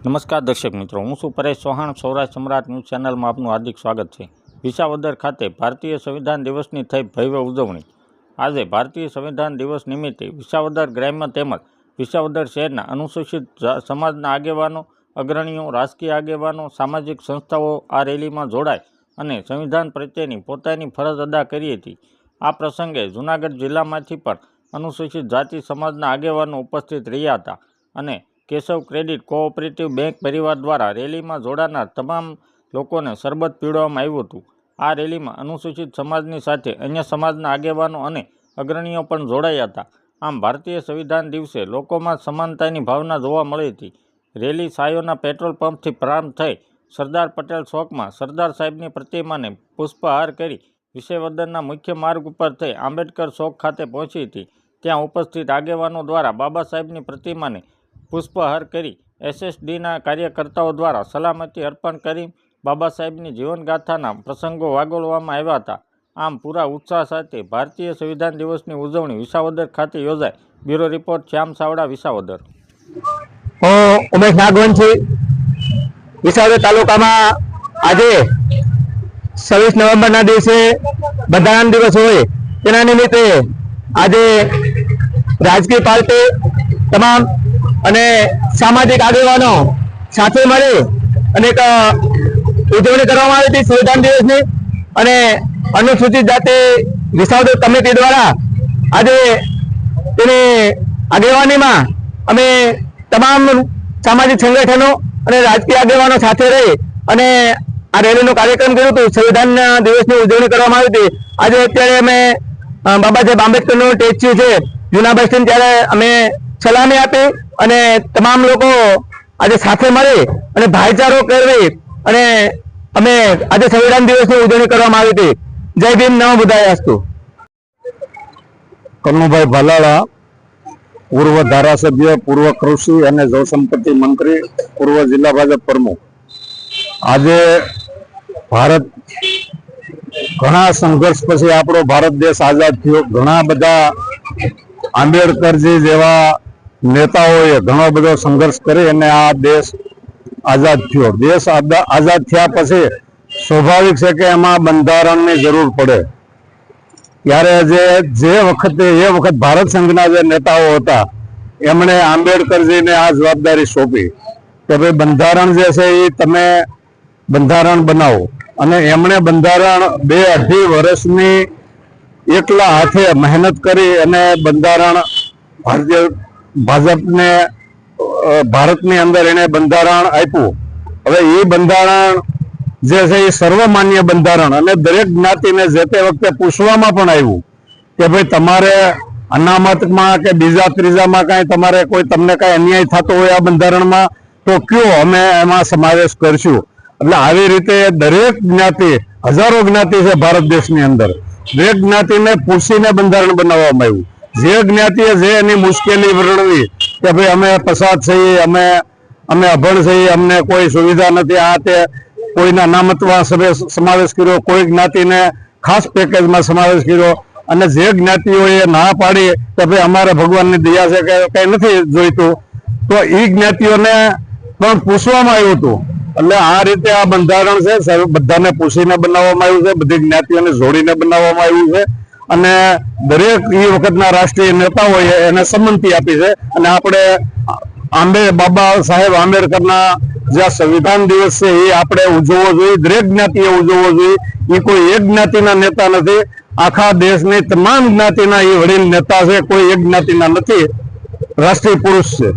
નમસ્કાર દર્શક મિત્રો, હું છું પરેશ ચૌહાણ. સૌરાષ્ટ્ર સમ્રાટ ન્યૂઝ ચેનલમાં આપનું હાર્દિક સ્વાગત છે. વિસાવદર ખાતે ભારતીય સંવિધાન દિવસની થઈ ભવ્ય ઉજવણી. આજે ભારતીય સંવિધાન દિવસ નિમિત્તે વિસાવદર ગ્રામ્ય તેમજ વિસાવદર શહેરના અનુસૂચિત સમાજના આગેવાનો, અગ્રણીઓ, રાજકીય આગેવાનો, સામાજિક સંસ્થાઓ આ રેલીમાં જોડાઈ અને સંવિધાન પ્રત્યેની પોતાની ફરજ અદા કરી હતી. આ પ્રસંગે જૂનાગઢ જિલ્લામાંથી પણ અનુસૂચિત જાતિ સમાજના આગેવાનો ઉપસ્થિત રહ્યા હતા અને કેશવ ક્રેડિટ કોઓપરેટિવ બેંક પરિવાર દ્વારા રેલીમાં જોડાનાર તમામ લોકોને શરબત પીવડાવવામાં આવ્યું હતું. આ રેલીમાં અનુસૂચિત સમાજની સાથે અન્ય સમાજના આગેવાનો અને અગ્રણીઓ પણ જોડાયા હતા. આમ ભારતીય સંવિધાન દિવસે લોકોમાં સમાનતાની ભાવના જોવા મળી હતી. રેલી સાયોના પેટ્રોલ પંપથી પ્રારંભ થઈ સરદાર પટેલ ચોકમાં સરદાર સાહેબની પ્રતિમાને પુષ્પહાર કરી વિસાવદરના મુખ્ય માર્ગ ઉપર થઈ આંબેડકર ચોક ખાતે પહોંચી હતી. ત્યાં ઉપસ્થિત આગેવાનો દ્વારા બાબા સાહેબની પ્રતિમાને પુષ્પહાર કરી એસએસડીના કાર્યકર્તાઓ દ્વારા સલામતી અર્પણ કરી બાબા સાહેબની જીવનગાથાના પ્રસંગો વાગોળવામાં આવ્યા હતા. આમ પૂરા ઉત્સાહ સાથે ભારતીય સંવિધાન દિવસની ઉજવણી વિસાવદર ખાતે યોજાઈ. બ્યુરો રિપોર્ટ શ્યામ સાવડા, વિસાવદર. ઉમેશ નાગવંશી. વિસાવદર તાલુકામાં આજે 26 નવેમ્બરના દિવસે બંધારણ દિવસ હોય તેના નિમિત્તે આજે રાજકીય પાર્ટી તમામ અને સામાજિક આગેવાનો સાથે મળી અને એક ઉજવણી કરવામાં આવી હતી સંવિધાન દિવસની. અને અનુસૂચિત જાતિ વિસાવદર કમિટી દ્વારા આજે તેની આગેવાનીમાં અમે તમામ સામાજિક સંગઠનો અને રાજકીય આગેવાનો સાથે રહી અને આ રેલીનો કાર્યક્રમ કર્યો હતો. સંવિધાન દિવસની ઉજવણી કરવામાં આવી હતી. આજે અત્યારે અમે બાબા સાહેબ આંબેડકરનું સ્ટેચ્યુ છે જૂના બસ સ્ટેન્ડ, ત્યારે અમે સલામી આપી અને તમામ લોકો આજે સાથે મળી અને ભાઈચારો કરવી અને અમે આજે સંવિધાન દિવસની ઉજવણી કરવામાં આવી હતી. જય ભીમ, નમો બુદ્ધાય અસ્તુ. કનુભાઈ ભાલાળા, પૂર્વ ધારાસભ્ય, પૂર્વ કૃષિ અને જળસંપત્તિ મંત્રી, પૂર્વ જિલ્લા ભાજપ પ્રમુખ. આજે ભારત ઘણા સંઘર્ષ પછી આપણો ભારત દેશ આઝાદ થયો. ઘણા બધા આંબેડકરજી જેવા નેતાઓએ ઘણો બધો સંઘર્ષ કરી અને આ દેશ આઝાદ થયો. દેશ આઝાદ થયા પછી સ્વાભાવિક છે કે એમાં બંધારણની જરૂર પડે. ત્યારે જે વખતે એ વખત ભારત સંઘના જે નેતાઓ હતા એમણે આંબેડકરજીને આ જવાબદારી સોંપી કે ભાઈ બંધારણ જે છે એ તમે બંધારણ બનાવો. અને એમણે બંધારણ 2-2.5 વર્ષની એકલા હાથે મહેનત કરી અને બંધારણ ભાજપને ભારતની અંદર એને બંધારણ આપ્યું. હવે એ બંધારણ જે છે એ સર્વમાન્ય બંધારણ અને દરેક જ્ઞાતિને જે તે વખતે પૂછવામાં પણ આવ્યું કે ભાઈ તમારે અનામતમાં કે બીજા ત્રીજામાં કાંઈ તમારે તમને કાંઈ અન્યાય થતો હોય આ બંધારણમાં તો કયો, અમે એમાં સમાવેશ કરશું. એટલે આવી રીતે દરેક જ્ઞાતિ, હજારો જ્ઞાતિ છે ભારત દેશની અંદર, દરેક જ્ઞાતિને પૂછીને બંધારણ બનાવવામાં આવ્યું. જે જ્ઞાતિએ જે એની મુશ્કેલી વર્ણવી કે ભાઈ અમે પછાત છીએ, અમે અભણ છીએ, અમને કોઈ સુવિધા નથી, આ તે કોઈના અનામતમાં સમાવેશ કર્યો, કોઈ જ્ઞાતિને ખાસ પેકેજમાં સમાવેશ કર્યો. અને જે જ્ઞાતિઓએ ના પાડી કે ભાઈ અમારે ભગવાનની દયા છે કે કંઈ નથી જોઈતું, તો એ જ્ઞાતિઓને પણ પૂછવામાં આવ્યું હતું. એટલે આ રીતે આ બંધારણ છે બધાને પૂછીને બનાવવામાં આવ્યું છે, બધી જ્ઞાતિઓને જોડીને બનાવવામાં આવ્યું છે. અને દરેક એ વખતના રાષ્ટ્રીય નેતાઓએ એને સંમતિ આપી છે. અને આપણે બાબા સાહેબ આંબેડકરના જે સંવિધાન દિવસ છે એ આપણે ઉજવવો જોઈએ, દરેક જ્ઞાતિએ ઉજવવો જોઈએ. એ કોઈ એક જ્ઞાતિના નેતા નથી, આખા દેશની તમામ જ્ઞાતિના એ વડીલ નેતા છે, કોઈ એક જ્ઞાતિના નથી, રાષ્ટ્રીય પુરુષ છે.